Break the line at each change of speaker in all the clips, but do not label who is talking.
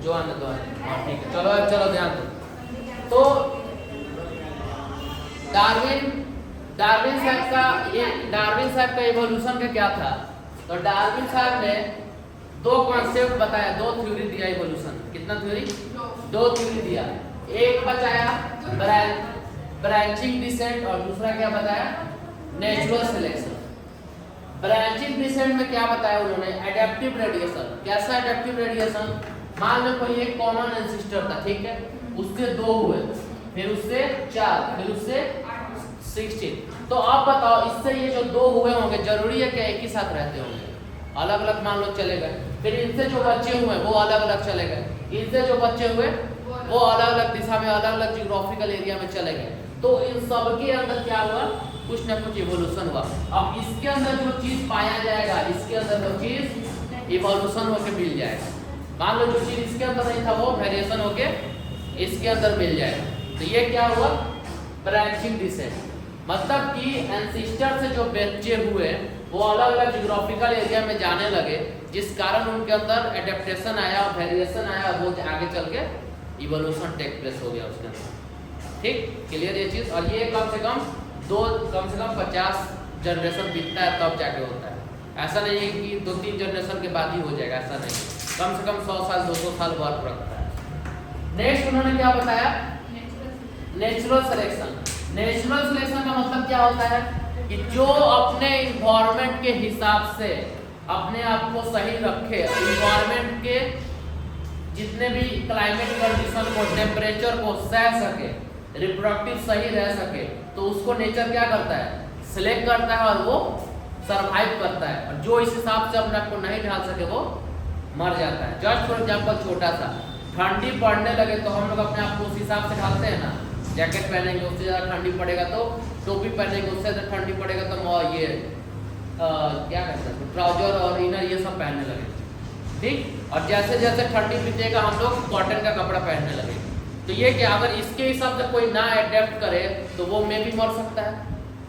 जो आने दो हाँ ठीक है, चलो अब चलो ध्यान दो। तो डार्विन साहब का इवोल्यूशन का क्या था? तो डार्विन साहब ने दो कॉन्सेप्ट बताया, दो थ्योरी दिया इवोल्यूशन। कितना थ्योरी? दो थ्योरी दिया। एक बताया ब्रांचिंग डिसेंट और दूसरा क्या बताया? Natural selection. ब्रांचिंग डिसेंट में क्या बताया उन्होंने? Adaptive radiation. कैसा एडेप्टिव रेडिएशन? मान लो कोई एक कॉमन एंसेस्टर था, ठीक है, उससे 2 हुए, फिर उससे 4, फिर उससे 16। तो अब बताओ इससे ये जो 2 हुए होंगे जरूरी है क्या एक ही साथ रहते होंगे? अलग अलग मान लो चले गए। फिर इनसे जो बच्चे हुए वो अलग अलग चले गए, इनसे जो बच्चे हुए वो अलग अलग दिशा में, अलग अलग जियोग्राफिकल एरिया में चले गए। तो इन सब के अंदर क्या हुआ? कुछ ना कुछ इवोल्यूशन हुआ। अब इसके अंदर जो चीज पाया जाएगा, इसके अंदर वो चीज इवोल्यूशन होके मिल जाएगा। मान लो जो चीज इसके अंदर नहीं था वो वेरिएशन होके इसके अंदर मिल जाएगा। तो ये क्या हुआ? Branching descent. मतलब कि एंसेस्टर से जो बच्चे हुए वो अलग अलग जियोग्राफिकल एरिया में जाने लगे, जिस कारण उनके अंदर एडेप्टेशन आया, वेरिएशन आया, वो आगे चल के इवोल्यूशन टेक प्लेस हो गया उसके अंदर। ठीक, क्लियर ये चीज? और ये कम से कम 50 जनरेशन बीतता है तब जाके होता है। ऐसा नहीं है कि 2-3 जनरेशन के बाद ही हो जाएगा, ऐसा नहीं। कम से कम 100 साल 200 साल वर्क रखता है। नेक्स्ट उन्होंने क्या बताया? Natural selection. नेचुरल सिलेक्शन का मतलब क्या होता है कि जो अपने इन्वायरमेंट के हिसाब से अपने आप को सही रखे, इन्वायरमेंट के जितने भी क्लाइमेट कंडीशन को, टेम्परेचर को सह सके, रिप्रोडक्टिव सही रह सके, तो उसको नेचर क्या करता है? सिलेक्ट करता है और वो सरवाइव करता है। और जो इस हिसाब से अपने आप को नहीं ढाल सके वो मर जाता है। जस्ट फॉर एग्जाम्पल छोटा सा, ठंडी पड़ने लगे तो हम लोग अपने आप को उस हिसाब से ढालते हैं ना। जैकेट पहनेंगे उससे ज़्यादा ठंडी पड़ेगा, तो टोपी पहनेंगे उससे ज़्यादा ठंडी पड़ेगा, तो ये क्या कहते हैं, ट्राउजर और इनर ये सब पहनने लगे। ठीक, और जैसे जैसे ठंडी बीतेगा हम लोग कॉटन का कपड़ा पहनने लगे। तो ये क्या, अगर इसके हिसाब से कोई ना अडेप्ट करे तो वो में भी मर सकता है।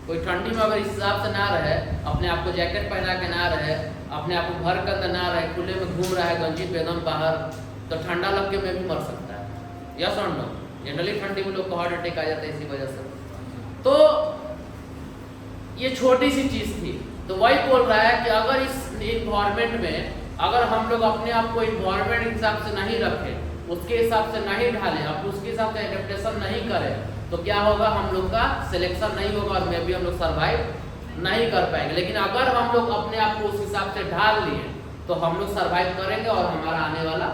कोई ठंडी में अगर इस हिसाब से ना रहे, अपने आप को जैकेट पहना के ना रहे, अपने आप को घर के अंदर ना रहे, खुले में घूम रहा है गंजी पे एकदम बाहर, तो ठंडा लग के में भी मर सकता है। यस और नो? जनरली ठंडी में लोग को हार्ट अटैक आ जाता है इसी वजह से। तो ये छोटी सी चीज थी। तो वही बोल रहा है कि अगर इस इन्वायरमेंट में अगर हम लोग अपने आप को इन्वायरमेंट के हिसाब से नहीं रखें, उसके हिसाब से नहीं ढालें, अब उसके हिसाब से एडेप्टेशन नहीं करें, तो क्या होगा? हम लोग का सिलेक्शन नहीं होगा और में भी हम लोग सर्वाइव नहीं कर पाएंगे। लेकिन अगर हम लोग अपने आप को उस हिसाब से ढाल लिए तो हम लोग सर्वाइव करेंगे और हमारा आने वाला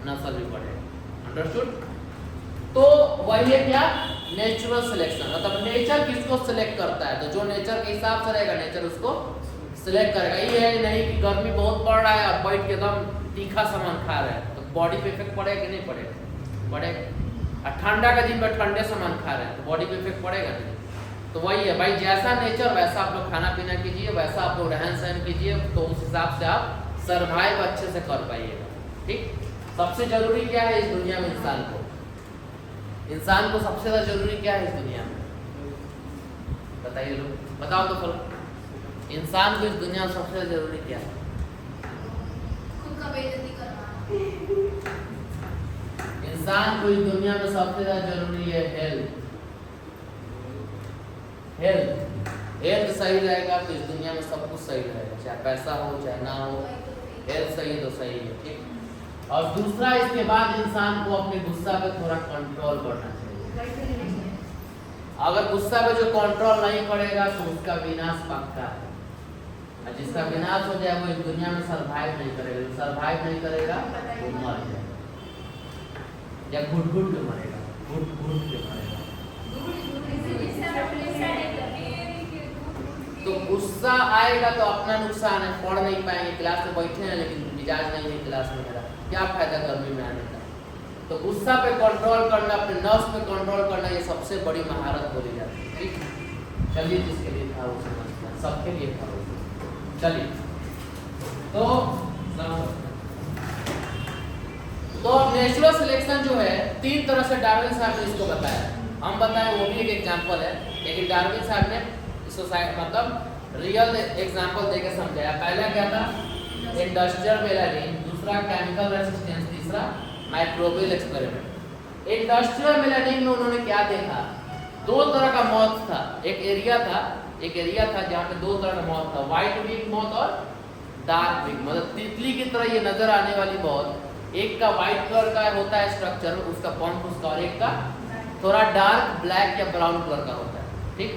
नस्ल भी बढ़ेगा। अंडरस्टूड? तो वही है क्या? Natural selection. मतलब नेचर किसको सिलेक्ट करता है? तो जो नेचर के हिसाब से रहेगा नेचर उसको सिलेक्ट करेगा। ये है नहीं कि गर्मी बहुत पड़ रहा है और बैठ के एकदम तीखा सामान खा रहे हैं तो बॉडी पे इफेक्ट पड़ेगा कि नहीं पड़ेगा? पड़ेगा। और ठंडा का दिन में ठंडे सामान खा रहे हैं तो बॉडी पे इफेक्ट पड़ेगा नहीं। तो वही है भाई, जैसा नेचर वैसा आप लोग खाना पीना कीजिए, वैसा आप लोग रहन सहन कीजिए, तो उस हिसाब से आप सर्वाइव अच्छे से कर पाइएगा। ठीक, सबसे जरूरी क्या है इस दुनिया में? इंसान को सबसे ज्यादा जरूरी क्या है इस दुनिया में? बताइए लोग, बताओ तो फल। इंसान को इस दुनिया में सबसे जरूरी क्या है?
खुद का बेइज्जती करना।
इंसान को इस दुनिया में सबसे ज्यादा जरूरी है हेल्थ। हेल्थ सही रहेगा तो इस दुनिया में सब कुछ सही रहेगा, चाहे पैसा हो चाहे ना हो, हेल्थ सही तो सही है। ठीक, और दूसरा इसके बाद इंसान को अपने गुस्सा पे थोड़ा कंट्रोल करना चाहिए। अगर गुस्सा पे जो कंट्रोल नहीं करेगा तो उसका विनाश पक्का है। और जिसका विनाश हो जाए वो इस दुनिया में सर्वाइव नहीं करेगा। जो सर्वाइव नहीं करेगा वो मर जाएगा, या घुट घुट के मरेगा, घुट घुट के मरेगा। तो गुस्सा आएगा तो अपना नुकसान है, पढ़ नहीं पाएंगे, क्लास में बैठे हैं लेकिन मिजाज नहीं है क्लास में मेरा, क्या फायदा गर्मी में आने का? तो गुस्सा पे कंट्रोल करना, अपने नफ्स पे कंट्रोल करना, ये सबसे बड़ी महारत बोली जाती है। ठीक, चलिए जिसके लिए था वो समझना, सबके लिए था वो। चलिए तो नेचुरल सिलेक्शन जो है 3 तरह से डार्विन साहब ने इसको बताया। हम बताएं वो भी एक एग्जांपल है, लेकिन डार्विन साहब ने सोसाइटी मतलब रियल एग्जांपल देके समझाया। पहला क्या था? इंडस्ट्रियल मेलानिन, दूसरा केमिकल रेजिस्टेंस, तीसरा माइक्रोबियल एक्सपेरिमेंट। इंडस्ट्रियल मेलानिंग में उन्होंने क्या देखा, दो तरह का मौत था। एक एरिया था जहाँ पे दो तरह का मौत था, व्हाइट विंग मौत और डार्क विंग, मतलब तितली की तरह ये नजर आने वाली मौत। एक का व्हाइट कलर का होता है स्ट्रक्चर, उसका पंख उसका, और एक का थोड़ा डार्क ब्लैक या ब्राउन कलर का होता है। ठीक,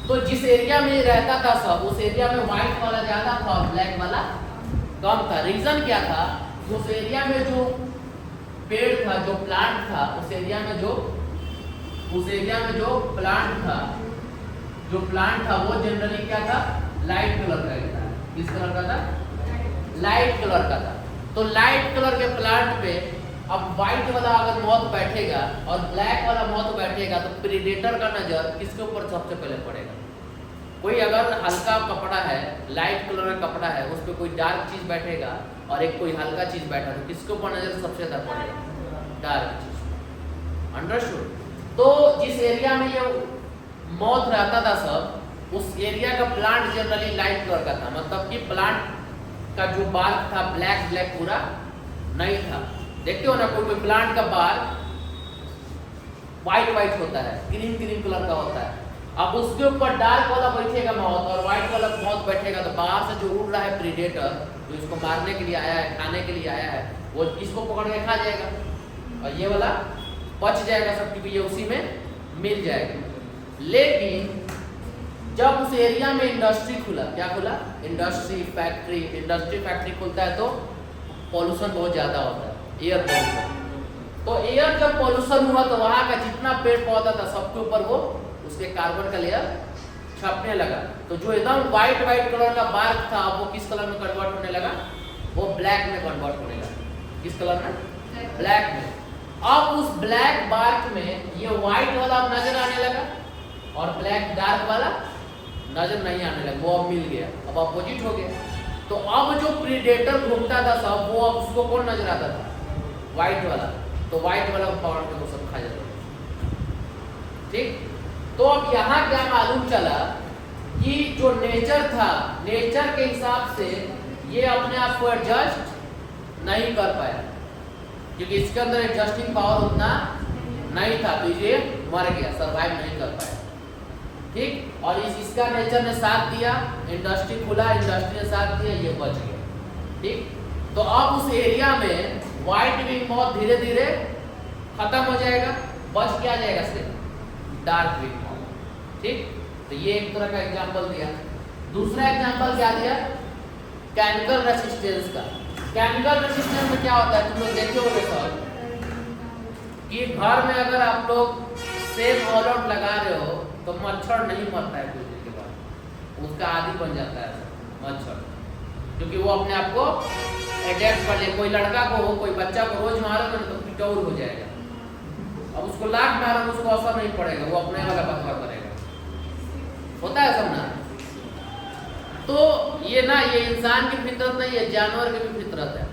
तो जिस एरिया में रहता था सब, उस एरिया में व्हाइट वाला ज्यादा था और ब्लैक वाला कम था। रीजन क्या था, उस एरिया में जो पेड़ था, जो प्लांट था, उस एरिया में जो प्लांट था वो जनरली क्या था, लाइट कलर का था। किस कलर का था, लाइट कलर का था। तो लाइट कलर के प्लांट पे अब व्हाइट वाला अगर मौत बैठेगा और ब्लैक वाला मौत बैठेगा तो प्रीडेटर का नजर किसके ऊपर सबसे पहले पड़ेगा। कोई अगर हल्का कपड़ा है, लाइट कलर का कपड़ा है, उस पर कोई डार्क चीज बैठेगा और एक कोई हल्का चीज बैठा, तो किसके ऊपर नजर सबसे ज्यादा पड़ेगा, डार्क चीज। अंडरस्टूड। तो जिस एरिया में ये मौत रहता था सब, उस एरिया का प्लांट जनरली लाइट कलर का था, मतलब कि प्लांट का जो बार्क था ब्लैक पूरा नहीं था। देखते हो ना, कोई प्लांट का बार्क व्हाइट होता है, ग्रीन कलर का होता है। अब उसके ऊपर डार्क वाला बैठेगा मौत और व्हाइट वाला मौत बैठेगा, तो बाहर से जो उड़ रहा है प्रीडेटर, जो इसको मारने के लिए आया है, खाने के लिए आया है, वो इसको पकड़ के खा जाएगा और ये वाला बच जाएगा सब, क्योंकि ये उसी में मिल जाएगा। लेकिन जब उस एरिया में इंडस्ट्री खुला, क्या खुला, इंडस्ट्री फैक्ट्री खुलता है तो पॉल्यूशन बहुत ज्यादा होता है, एयर पॉल्यूशन। तो एयर जब पॉल्यूशन हुआ तो वहां का जितना पेड़ पौधा था सबके ऊपर वो उसके कार्बन का लेयर छपने लगा। तो जो एकदम व्हाइट कलर का बार्क था वो किस कलर में कन्वर्ट होने लगा, वो ब्लैक में कन्वर्ट होने लगा। किस कलर में, ब्लैक में। अब उस ब्लैक बार्क में ये व्हाइट वाला नजर आने लगा और ब्लैक डार्क वाला नजर नहीं आने लगा, वो अब मिल गया, अब अपोजिट हो गया। तो अब जो प्रीडेटर घूमता था सब, वो अब उसको कौन नजर आता था, व्हाइट वाला। तो व्हाइट वाला पकड़ के वो सब खा जाता था। ठीक, तो अब यहाँ क्या मालूम चला कि जो नेचर था, नेचर के हिसाब से ये अपने आप को एडजस्ट नहीं कर पाया, क्योंकि इसके अंदर एडजस्टिंग पावर उतना नहीं था, तो ये मर गया, सरवाइव नहीं कर पाया। ठीक, और इसका नेचर ने साथ दिया, इंडस्ट्री खुला, इंडस्ट्री ने साथ दिया, ये बच गया। ठीक, तो अब उस एरिया में व्हाइट विंग मौत धीरे धीरे खत्म हो जाएगा, बच क्या जाएगा सिर्फ डार्क विंग मौत। ठीक, तो ये एक तरह का एग्जांपल दिया। दूसरा एग्जांपल क्या दिया, केमिकल रेसिस्टेंस का। केमिकल रेसिस्टेंस में क्या होता है, तुम लोग देखे होंगे सर कि घर में अगर आप लोग सेम ऑल आउट लगा रहे हो तो मच्छर नहीं मरता है कुछ दिन के बाद, उसका आदी बन जाता है मच्छर, क्योंकि वो अपने आप को अडेप्ट कर ले। कोई लड़का को हो, कोई बच्चा को रोज मारोगे तो पिटौर हो जाएगा, अब उसको लाख मारो उसको असर नहीं पड़ेगा, वो अपने वाला बदलाव करेगा। होता है सब ना। तो ये ना, ये इंसान की फितरत नहीं है, जानवर की भी फितरत है।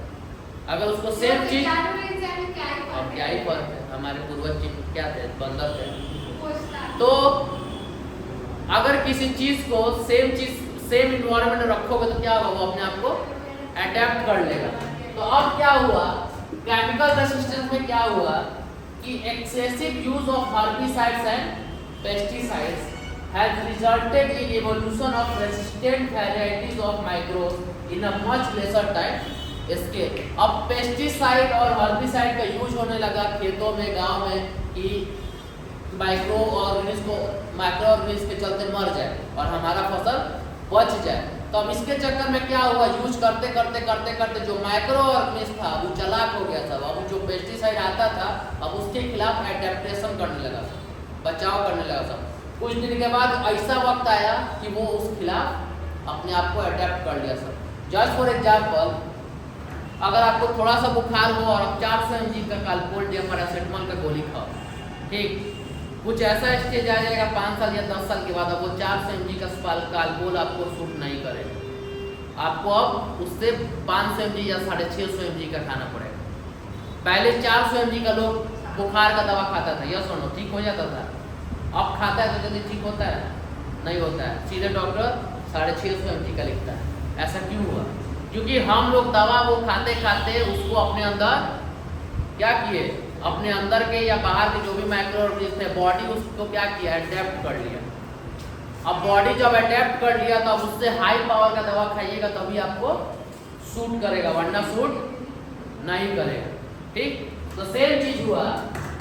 अगर उसको सेम चीज, अब क्या ही फर्क है, हमारे पूर्वज क्या थे, बंदर थे। तो अगर किसी चीज को सेम इन्वायरमेंट में रखोगे तो क्या होगा, वो अपने आप को अडेप्ट कर लेगा। तो अब क्या हुआ, केमिकल रेसिस्टेंस में क्या हुआ कि excessive use of herbicides and pesticides has resulted in evolution of resistant varieties of microbes in a much lesser time scale। अब पेस्टिसाइड और हर्बिसाइड का यूज होने लगा खेतों में, गांव में, कि माइक्रो ऑर्गेनिज्म के चलते मर जाए और हमारा फसल बच जाए। तो अब इसके चक्कर में क्या हुआ, यूज करते करते जो माइक्रो ऑर्गेनिज्म था वो चालाक हो गया सब। अब जो पेस्टिसाइड आता था अब उसके खिलाफ एडेप्टेशन करने लगा सब, बचाव करने लगा सब। कुछ दिन के बाद ऐसा वक्त आया कि वो उस खिलाफ अपने आप को अडेप्ट कर लिया सब। जस्ट फॉर एग्जाम्पल, अगर आपको थोड़ा सा बुखार हो और आप 400 mg का कालपोल या पैरासिटामोल का गोली खाओ, ठीक, कुछ ऐसा स्टेज आ जाएगा 5 साल या 10 साल के बाद अब वो 400 mg का कालपोल आपको सूट नहीं करेगा। आपको अब उससे 500 mg या 650 mg का खाना पड़ेगा। पहले 400 mg का लोग बुखार का दवा खाता था, यस और नो, ठीक हो जाता था। अब खाता है तो जल्दी ठीक होता है, नहीं होता है, सीधे डॉक्टर 650 mg का लिखता है। ऐसा क्यों हुआ, क्योंकि हम लोग दवा वो खाते खाते उसको अपने अंदर क्या किए, अपने अंदर के या बाहर के जो भी माइक्रो ऑर्गेनिज्म थे, बॉडी उसको क्या किया, अडेप्ट कर लिया। अब बॉडी जब अडेप्ट कर लिया तो अब उससे हाई पावर का दवा खाइएगा तभी आपको सूट करेगा, वरना सूट नहीं करेगा। ठीक, तो सेम चीज हुआ,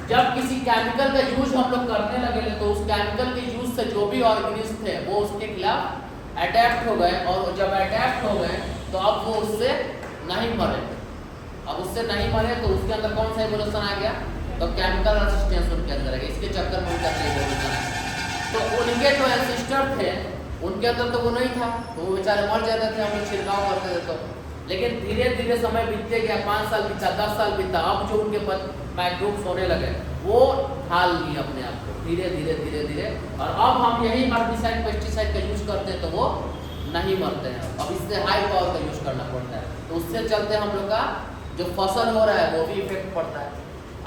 जब किसी केमिकल का यूज हम लोग करने लगे तो उस केमिकल के यूज से जो भी ऑर्गेनिज्म थे वो उसके खिलाफ अडेप्ट हो गए, और जब अडेप्ट हो गए तो अब वो उससे नहीं मरे। अब उससे नहीं मरे तो उसके अंदर कौन सा इवोल्यूशन आ गया, तो केमिकल रेजिस्टेंस उनके अंदर है, इसके चक्कर में उनका इवोल्यूशन है। तो उनके जो एंसेस्टर थे उनके अंदर तो वो नहीं था, तो वो बेचारे मर जाते थे, हम लोग छिड़काव करते थे। तो लेकिन धीरे धीरे समय बीतते गया, 5 साल बीता, 10 साल बीता, अब जो उनके माइक्रोब्स होने लगे वो ढाल लिए अपने आप को धीरे धीरे धीरे धीरे, और अब हम यही हर्बिसाइड पेस्टिसाइड का यूज करते हैं तो वो नहीं मरते हैं। अब इससे हाई पावर का यूज करना पड़ता है, तो उससे चलते हम लोग का जो फसल हो रहा है वो भी इफेक्ट पड़ता है।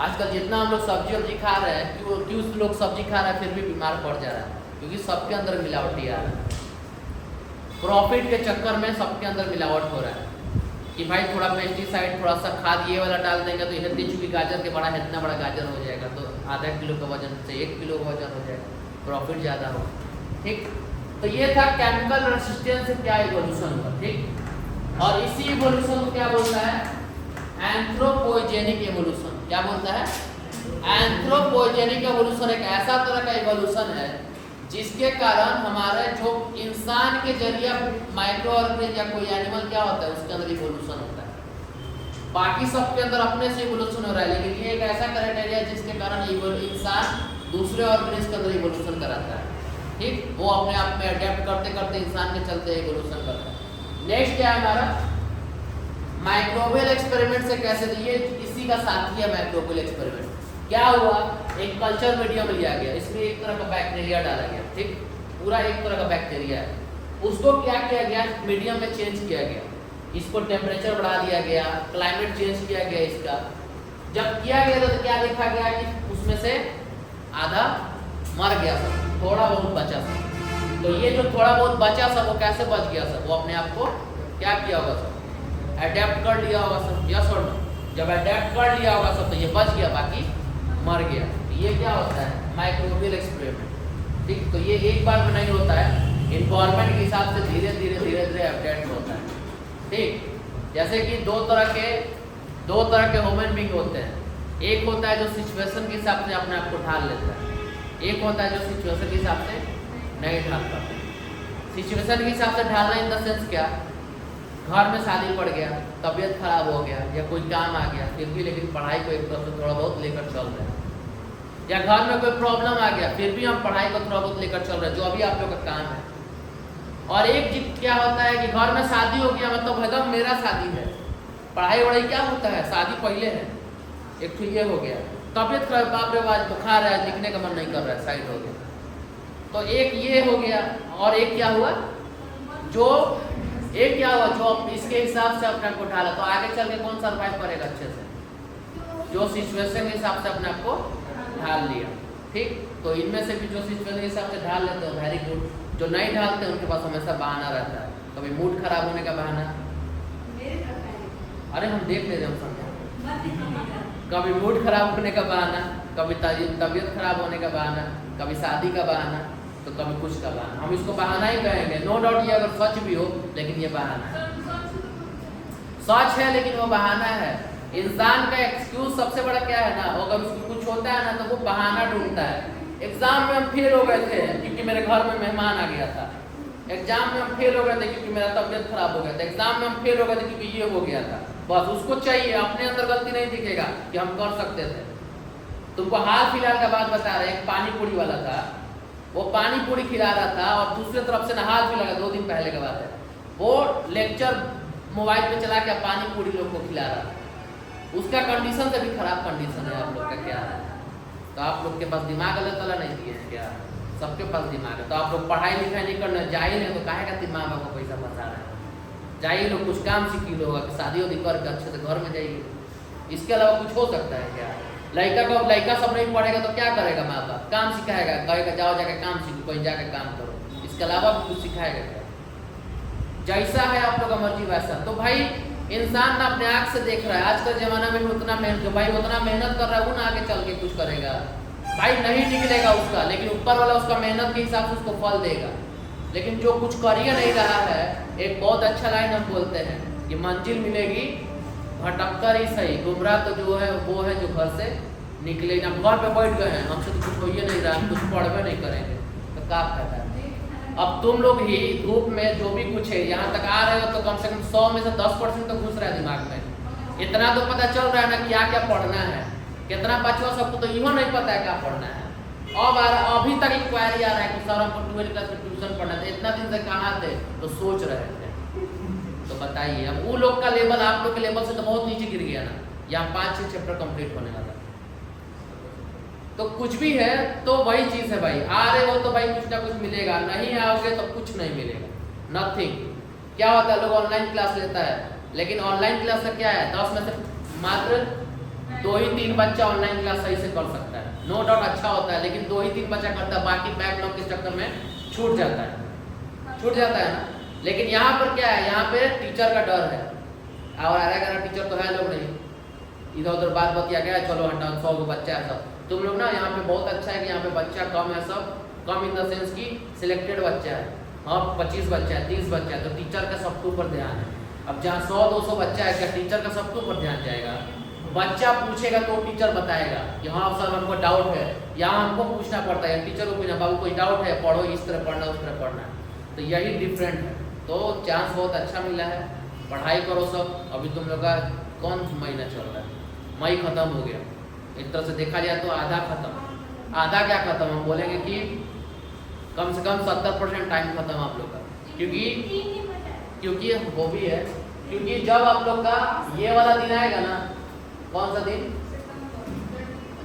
आजकल जितना हम लोग सब्जी वब्जी खा रहे हैं, क्यों लोग सब्जी खा रहे हैं फिर भी बीमार पड़ जा रहा है, क्योंकि सबके अंदर मिलावटी आ रहा है। प्रॉफिट के चक्कर में सबके अंदर मिलावट हो रहा है कि भाई थोड़ा पेस्टिसाइड, थोड़ा सा खाद ये वाला डाल देंगे तो हेल्दी, चूंकि गाजर के बड़ा इतना बड़ा गाजर हो जाएगा तो आधा किलो का वजन से 1 किलो का वजन हो जाएगा, प्रॉफिट ज़्यादा हो। ठीक, तो ये था केमिकल रेसिस्टेंस से क्या इवोल्यूशन हुआ। ठीक, और इसी इवोल्यूशन को क्या बोलता है, एंथ्रोपोजेनिक इवोल्यूशन। क्या बोलता है, एंथ्रोपोजेनिक इवोल्यूशन एक ऐसा तरह का इवोल्यूशन है जिसके कारण हमारे जो इंसान के जरिए माइक्रो ऑर्गेनिज्म या कोई एनिमल क्या होता है उसके अंदर इवोल्यूशन होता है, बाकी सबके अंदर अपने से इवोल्यूशन हो रहा है। लेकिन ये एक ऐसा क्राइटेरिया है जिसके कारण इंसान दूसरे ऑर्गेनिज्म के अंदर इवोल्यूशन कराता है। ठीक, वो अपने आप में अडेप्ट करते करते इंसान के चलते इवोल्यूशन करता है। नेक्स्ट क्या है हमारा, माइक्रोबियल एक्सपेरिमेंट से कैसे, ये इसी का साथी है माइक्रोबियल एक्सपेरिमेंट। क्या हुआ, एक कल्चर मीडियम लिया गया, इसमें एक तरह का बैक्टीरिया डाला गया। ठीक, पूरा एक तरह का बैक्टीरिया है, उसको क्या किया गया, मीडियम में चेंज किया गया, इसको टेम्परेचर बढ़ा दिया गया, क्लाइमेट चेंज किया गया इसका। जब किया गया तो क्या देखा गया कि उसमें से आधा मर गया था, थोड़ा बहुत बचा था। तो ये जो थोड़ा बहुत बचा था वो कैसे बच गया सर, वो अपने आप को क्या किया होगा सर, अडेप्ट कर लिया होगा सर, यस और नो। जब अडेप्ट कर लिया होगा सर तो ये बच गया, बाकी मर गया। ये क्या होता है, माइक्रोबियल एक्सपेरिमेंट। ठीक, तो ये एक बार में नहीं होता है, इन्वायरमेंट के हिसाब से धीरे धीरे धीरे धीरे अपडेट होता है। ठीक, जैसे कि दो तरह के ह्यूमन बीइंग होते हैं, एक होता है जो सिचुएशन के हिसाब से अपने आप को ढाल लेता है, एक होता है जो सिचुएशन के हिसाब से नहीं ढाल पाता। सिचुएशन के हिसाब से ढालना इन द सेंस क्या, घर में शादी पड़ गया, तबीयत खराब हो गया या कोई काम आ गया, फिर भी लेकिन पढ़ाई को एक तरफ से थोड़ा बहुत लेकर चल रहे हैं, या घर में कोई प्रॉब्लम आ गया फिर भी हम पढ़ाई को थोड़ा बहुत लेकर चल रहे हैं, जो अभी आप लोग का काम है। और एक चीज क्या होता है कि घर में शादी हो गया, मतलब एकदम मेरा शादी है, पढ़ाई वढ़ाई क्या होता है, शादी पहले है, एक तो ये हो गया, तबीयत खराब, बाप रे बाप बुखार है, लिखने का मन नहीं कर रहा है, साइड हो गया। तो एक ये हो गया, और एक क्या हुआ, जो इसके हिसाब से अपने आप को ढाला, तो आगे चल के कौन सर्वाइव करेगा अच्छे से, जो सिचुएशन के हिसाब से अपने आप को ढाल लिया। ठीक, तो इनमें से भी जो सिचुएशन के हिसाब से ढाल लेते हैं वेरी गुड, जो नहीं ढालते हैं उनके पास हमेशा बहाना रहता है, कभी मूड खराब होने का बहाना, अरे हम देख ले रहे हम समझा, कभी मूड खराब होने का बहाना, कभी तबीयत खराब होने का बहाना, कभी शादी का बहाना, तो कभी कुछ का बहाना। हम इसको बहाना ही कहेंगे, नो डाउट ये अगर सच भी हो लेकिन ये बहाना है, सच है लेकिन वो बहाना है। इंसान का एक्सक्यूज सबसे बड़ा क्या है ना, अगर उसको कुछ होता है ना तो वो बहाना ढूंढता है। एग्जाम में हम फेल हो गए थे क्योंकि मेरे घर में मेहमान आ गया था, एग्जाम में हम फेल हो गए थे क्योंकि मेरा तबीयत खराब हो गया था, एग्जाम में हम फेल हो गए थे क्योंकि ये हो गया था। बस उसको चाहिए, अपने अंदर गलती नहीं दिखेगा कि हम कर सकते थे। तुमको हाल फिलहाल का बात बता रहे, एक पानी पूरी वाला था, वो पानी पूरी खिला रहा था, और दूसरी तरफ से ना हाल फिलहाल 2 दिन पहले की बात है, वो लेक्चर मोबाइल पे चला के पानी पूरी लोग को खिला रहा था। उसका कंडीशन से भी खराब कंडीशन है। आप लोग का क्या है, तो आप लोग के पास दिमाग अल्लाह ताला नहीं दिए हैं क्या, सबके पास दिमाग है। तो आप लोग पढ़ाई लिखाई नहीं करना, जाहिल है तो काहे का दिमाग आपको पैसा फंसा रहे हैं, जाइए लोग कुछ काम सीखी लोग, शादी वादी करके अच्छे से घर में जाइए, इसके अलावा कुछ हो सकता है क्या। लड़का सब नहीं पढ़ेगा तो क्या करेगा, माँ बाप काम सिखाएगा, कहेगा जाओ जाके काम सीखो, कहीं जाके काम करो, इसके अलावा भी कुछ सिखाएगा क्या। जैसा है आप लोग का मर्जी वैसा। तो भाई इंसान ना अपने आँख से देख रहा है। आज के जमाना में उतना मेहनत, जो भाई उतना मेहनत कर रहा है वो ना आगे चल के कुछ करेगा भाई, नहीं निकलेगा उसका, लेकिन ऊपर वाला उसका मेहनत के हिसाब से उसको फल देगा। लेकिन जो कुछ कर ही नहीं रहा है, एक बहुत अच्छा लाइन हम बोलते हैं कि मंजिल मिलेगी भटक कर ही सही, गुमराह तो जो है वो है जो घर से निकले ना। घर पे बैठ गए हैं, हमसे तो कुछ हो ही नहीं रहा, हम कुछ पढ़वे नहीं करेंगे तो क्या फायदा है। अब तुम लोग ही ग्रुप में जो भी कुछ है यहाँ तक आ रहे हो तो कम से कम 100 में से 10% तो घुस रहा है दिमाग में। इतना तो पता चल रहा है ना क्या क्या पढ़ना है, कितना बच्चों सबको तो इहो नहीं पता है क्या पढ़ना है। अब अभी तक इंक्वायरी आ रहा है कि सर हमको 12वीं क्लास में ट्यूशन पढ़ना था, इतना दिन से कहाँ थे तो सोच रहे थे। तो बताइए अब वो लोग का लेवल आप लोग के लेवल से तो बहुत नीचे गिर गया ना। यहाँ 5-6 चैप्टर कंप्लीट होने वाला, तो कुछ भी है तो वही चीज़ है भाई। आ रहे हो तो भाई कुछ ना कुछ मिलेगा, नहीं आओगे तो कुछ नहीं मिलेगा, नथिंग। क्या होता है लोग ऑनलाइन क्लास लेता है, लेकिन ऑनलाइन क्लास का क्या है 10 में से मात्र 2 ही 3 बच्चा ऑनलाइन क्लास सही से कर सकता है। नो डाउट अच्छा होता है, लेकिन 2 ही 3 बच्चा करता है, बाकी बैकलॉग के चक्कर में छूट जाता है ना। लेकिन यहाँ पर क्या है, यहाँ पे टीचर का डर है, और अरे टीचर तो है लोग नहीं, इधर उधर बात बतिया गया चलो हटाओ 100 को बच्चा है सब। तुम लोग ना यहाँ पे बहुत अच्छा है कि यहाँ पे बच्चा कम है, सब कम इन द सेंस की सिलेक्टेड बच्चा है। हाँ 25 बच्चा है 30 बच्चा है तो टीचर का सबके ऊपर ध्यान है। अब जहाँ 100-200 बच्चा है क्या टीचर का सबके ऊपर ध्यान जाएगा? बच्चा पूछेगा तो टीचर बताएगा कि हाँ सर हमको डाउट है, यहाँ हमको पूछना पड़ता है, टीचर को पूछना बाबू कोई डाउट है पढ़ो, इस तरह पढ़ना उस तरह पढ़ना। तो यही डिफरेंट है। तो चांस बहुत अच्छा मिला है, पढ़ाई करो सब। अभी तुम लोग का कौन महीना चल रहा है? मई खत्म हो गया, एक तरह से देखा जाए तो आधा खत्म। आधा क्या खत्म, हम बोलेंगे कि कम से कम 70% टाइम खत्म आप लोग का, क्योंकि वो भी है, क्योंकि जब आप लोग का ये वाला दिन आएगा ना, कौन सा दिन,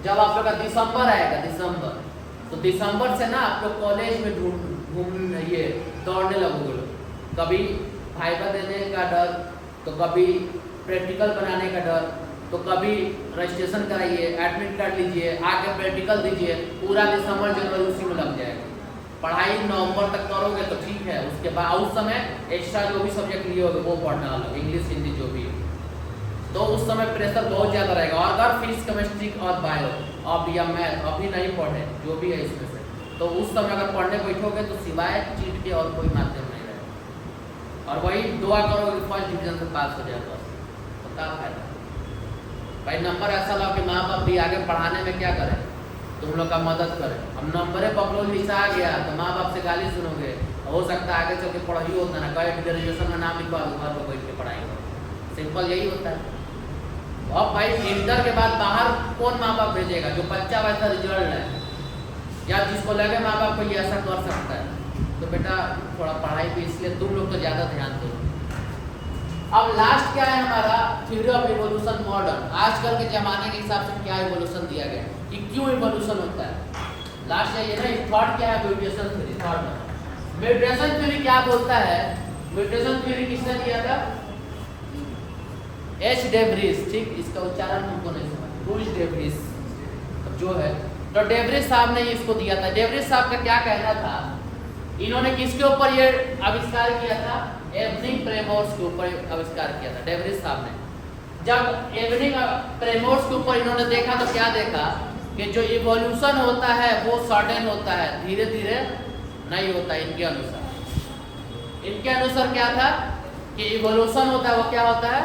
जब आप लोग का दिसंबर आएगा, दिसंबर, तो दिसंबर से ना आप लोग कॉलेज में ये दौड़ने लगोगे लोग। कभी भाइबा देने का डर, तो कभी प्रैक्टिकल बनाने का डर, तो कभी रजिस्ट्रेशन कराइए, एडमिट कार्ड लीजिए, आके प्रैक्टिकल दीजिए, पूरा दिसंबर जनवरी उसी में लग जाएगा। पढ़ाई नवंबर तक करोगे तो ठीक है, उसके बाद उस समय एक्स्ट्रा जो भी सब्जेक्ट लिए होगे वो पढ़ना अलग, इंग्लिश हिंदी जो भी है, तो उस समय प्रेशर बहुत ज़्यादा रहेगा। और अगर फिजिक्स केमिस्ट्री और बायो अब या मैथ अभी नहीं पढ़े जो भी है इसमें से, तो उस समय अगर पढ़ने बैठोगे तो सिवाय चीट के और कोई माध्यम नहीं रहेगा। और वही दुआ करो कि फर्स्ट डिवीजन से पास हो जाए बस, तो क्या फायदा भाई। नंबर ऐसा लाओ कि माँ बाप भी आगे पढ़ाने में क्या करें, तुम लोग का मदद करें। अब नंबरे बकलोल नीचा आ गया तो माँ बाप से गाली सुनोगे, हो सकता है आगे चल के पढ़ाई होता ना, कहे ग्रेजुएशन में नाम लिखवा घर पर बैठ के पढ़ाई करो, सिंपल यही होता है। अब भाई इंटर के बाद बाहर कौन माँ बाप भेजेगा, जो बच्चा वैसा रिजल्ट है या जिसको लगे माँ बाप को ये ऐसा कर सकता है। तो बेटा थोड़ा पढ़ाई पे इसलिए तुम लोग तो ज़्यादा ध्यान दो। अब लास्ट क्या है हमारा, थ्योरी ऑफ इवोल्यूशन मॉडर्न। आजकल के ज़माने के हिसाब से क्या इवोल्यूशन दिया गया कि क्यों इवोल्यूशन होता है। लास्ट ये ना थॉट क्या है, mutation theory. Thought mutation theory क्या बोलता है, म्यूटेशन थ्योरी किसने दिया था? एच डे व्रिस, ठीक, इसका उच्चारण हमको नहीं समझ, रूज डे व्रिस जो है, तो डे व्रिस साहब ने इसको दिया था। डे व्रिस साहब का क्या कहना था, इन्होंने किसके ऊपर ये आविष्कार किया था? एवनिंग प्रेमोर्स के ऊपर आविष्कार किया था डे व्रिस साहब ने। जब एवनिंग प्रेमोर्स के ऊपर इन्होंने देखा तो क्या देखा कि जो इवोल्यूशन होता है वो सडन होता है, धीरे धीरे नहीं होता। इनके अनुसार क्या था कि इवोल्यूशन होता है वो क्या होता है,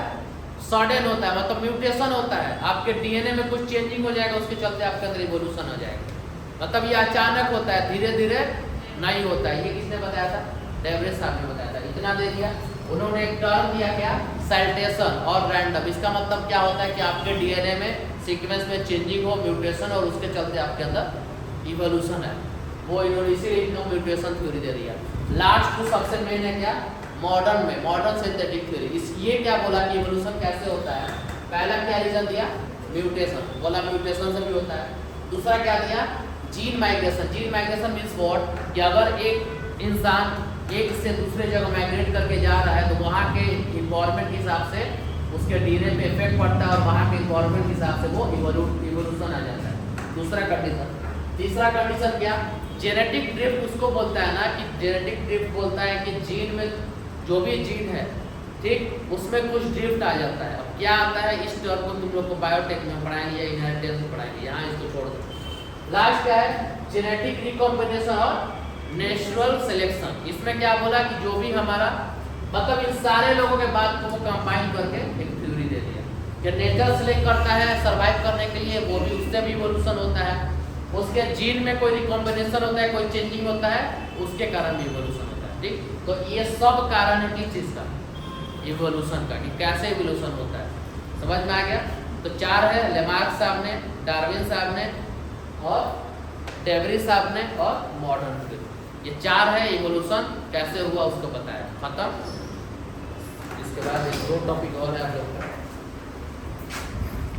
सडन होता है, मतलब म्यूटेशन होता है, आपके डीएनए में कुछ चेंजिंग हो जाएगा, उसके चलते आपके अंदर इवोल्यूशन हो जाएगा। मतलब ये अचानक होता है, धीरे धीरे नहीं होता है। ये किसने बताया था? डे व्रिस साहब ने बताया था। इतना दे दिया। उन्होंने एक टर्म दिया क्या, साइटेशन और रैंडम। इसका मतलब क्या होता है कि आपके डीएनए में सीक्वेंस में चेंजिंग हो, म्यूटेशन, और उसके चलते आपके अंदर इवोल्यूशन है वो। इन्होंने इसीलिए इनको म्यूटेशन थ्योरी दे दिया। लास्ट तो सबसे मेन है क्या, मॉडर्न में मॉडर्न सिंथेटिक थ्योरी। ये क्या बोला कि इवोल्यूशन कैसे होता है? पहला क्या रीजन दिया, म्यूटेशन, बोला म्यूटेशन से भी होता है। दूसरा क्या दिया, gene migration. Gene migration means what, कि अगर एक इंसान एक से दूसरे जगह माइग्रेट करके जा रहा है तो वहाँ के इन्वायरमेंट के हिसाब से उसके डीएनए पे इफेक्ट पड़ता है और वहाँ के इन्वायरमेंट के हिसाब से वो इवोल्यूशन आ जाता है। दूसरा कंडीशन। तीसरा कंडीशन क्या, जेनेटिक ड्रिफ्ट उसको बोलता है ना, कि जेनेटिक ड्रिफ्ट बोलता है कि जीन में जो भी जीन है ठीक, उसमें कुछ ड्रिफ्ट आ जाता है। अब क्या आता है, इस टर्म को तुम लोग को बायोटेक में पढ़ाएंगे या इनहेरिटेंस में पढ़ाएंगे, यहाँ इसको छोड़ दो। लास्ट क्या है, जेनेटिक रिकॉम्बिनेशन और नेचुरल सिलेक्शन। इसमें क्या बोला कि जो भी हमारा मतलब इन सारे लोगों के बाद को कंबाइन करके एक थ्योरी दे दिया कि नेचर सिलेक्ट करता है सर्वाइव करने के लिए, वो भी उससे भी इवोल्यूशन होता है, उसके जीन में कोई रिकॉम्बिनेशन होता है, कोई चेंजिंग होता है, उसके कारण भी इवोल्यूशन होता है। ठीक, तो ये सब कारण है किस चीज का, इवोल्यूशन का, कि कैसे इवोल्यूशन होता है। समझ में आ गया। तो 4 है, लेमार्क साहब ने, डार्विन साहब ने और डेवरी साहब ने और मॉडर्न फिल्म। ये 4 है, इवोल्यूशन कैसे हुआ उसको बताया। खत्म। इसके बाद 2 टॉपिक और है आप लोग का।